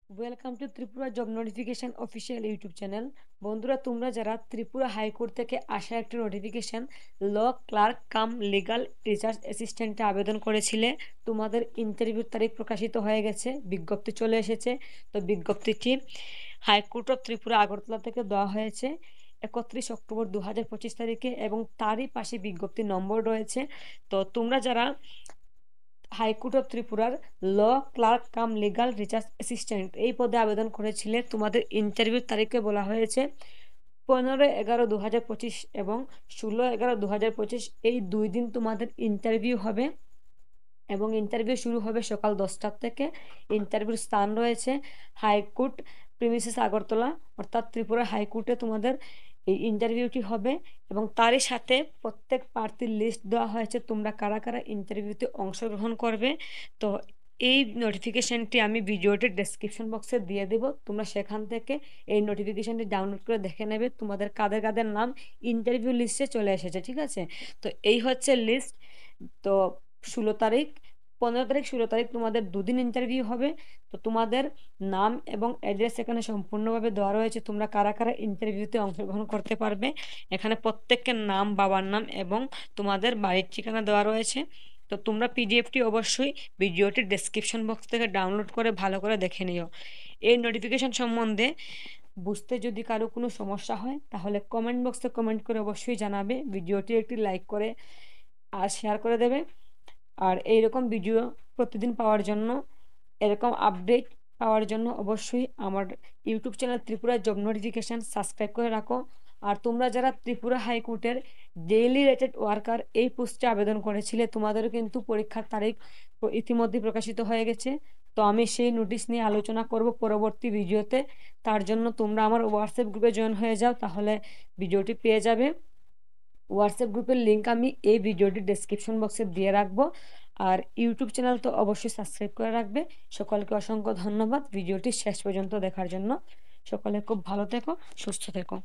Welcome to Tripura job notification official YouTube channel. বন্ধুরা, তোমরা যারা ত্রিপুরা হাইকোর্ট থেকে আসা একটি notification law clerk cum legal research অ্যাসিস্ট্যান্টে আবেদন করেছিলে, তোমাদের ইন্টারভিউর তারিখ প্রকাশিত হয়ে গেছে, বিজ্ঞপ্তি চলে এসেছে। তো বিজ্ঞপ্তিটি হাইকোর্ট অফ ত্রিপুরা আগরতলা থেকে দেওয়া হয়েছে 31 অক্টোবর 2025 তারিখে, এবং তারই পাশে বিজ্ঞপ্তি নম্বর রয়েছে। তো তোমরা যারা হাইকোর্ট অফ ত্রিপুরার law clerk cum legal research assistant এই পদে আবেদন করেছিলে, তোমাদের ইন্টারভিউ তারিখে বলা হয়েছে 15/11/2025 এবং 16/11/2025। এই 2 দিন তোমাদের ইন্টারভিউ হবে এবং ইন্টারভিউ শুরু হবে সকাল 10টা থেকে। ইন্টারভিউর স্থান রয়েছে হাইকোর্ট প্রিমিসেস আগরতলা, অর্থাৎ ত্রিপুরা হাইকোর্টে তোমাদের এই ইন্টারভিউটি হবে। এবং তারই সাথে প্রত্যেক প্রার্থীর লিস্ট দেওয়া হয়েছে, তোমরা কারা কারা ইন্টারভিউতে অংশগ্রহণ করবে। তো এই নোটিফিকেশানটি আমি ভিডিওটির ডেসক্রিপশন বক্সে দিয়ে দেব, তোমরা সেখান থেকে এই নোটিফিকেশানটি ডাউনলোড করে দেখে নেবে তোমাদের কাদের কাদের নাম ইন্টারভিউ লিস্টে চলে এসেছে। ঠিক আছে, তো এই হচ্ছে লিস্ট। তো 16 তারিখ, 15 তারিখ, 16 তারিখ তোমাদের 2 দিন ইন্টারভিউ হবে। তো তোমাদের নাম এবং অ্যাড্রেস এখানে সম্পূর্ণভাবে দেওয়া রয়েছে, তোমরা কারা কারা ইন্টারভিউতে অংশগ্রহণ করতে পারবে। এখানে প্রত্যেকের নাম, বাবার নাম এবং তোমাদের বাড়ির ঠিকানা দেওয়া রয়েছে। তো তোমরা পিডিএফটি অবশ্যই ভিডিওটির ডেসক্রিপশন বক্স থেকে ডাউনলোড করে ভালো করে দেখে নিও। এই নোটিফিকেশন সম্বন্ধে বুঝতে যদি কারো কোনো সমস্যা হয় তাহলে কমেন্ট বক্সে কমেন্ট করে অবশ্যই জানাবে। ভিডিওটি একটি লাইক করে আর শেয়ার করে দেবে। আর এইরকম ভিডিও প্রতিদিন পাওয়ার জন্য, এরকম আপডেট পাওয়ার জন্য অবশ্যই আমার YouTube channel Tripura job notification subscribe করে রাখো। আর তোমরা যারা ত্রিপুরা হাইকোর্টের ডেইলি রেটেড ওয়ার্কার এই পোস্টে আবেদন করেছিলে, তোমাদের কিন্তু পরীক্ষার তারিখ ইতিমধ্যে প্রকাশিত হয়ে গেছে। তো আমি সেই নোটিশ নিয়ে আলোচনা করব পরবর্তী ভিডিওতে। তার জন্য তোমরা আমার হোয়াটসঅ্যাপ গ্রুপে জয়েন হয়ে যাও, তাহলে ভিডিওটি পেয়ে যাবে। হোয়াটসঅ্যাপ গ্রুপের লিঙ্ক আমি এই ভিডিওটির ডেসক্রিপশন বক্সে দিয়ে রাখবো। আর ইউটিউব চ্যানেল তো অবশ্যই সাবস্ক্রাইব করে রাখবে। সকলকে অসংখ্য ধন্যবাদ ভিডিওটি শেষ পর্যন্ত দেখার জন্য। সকলে খুব ভালো থেকো, সুস্থ থেকো।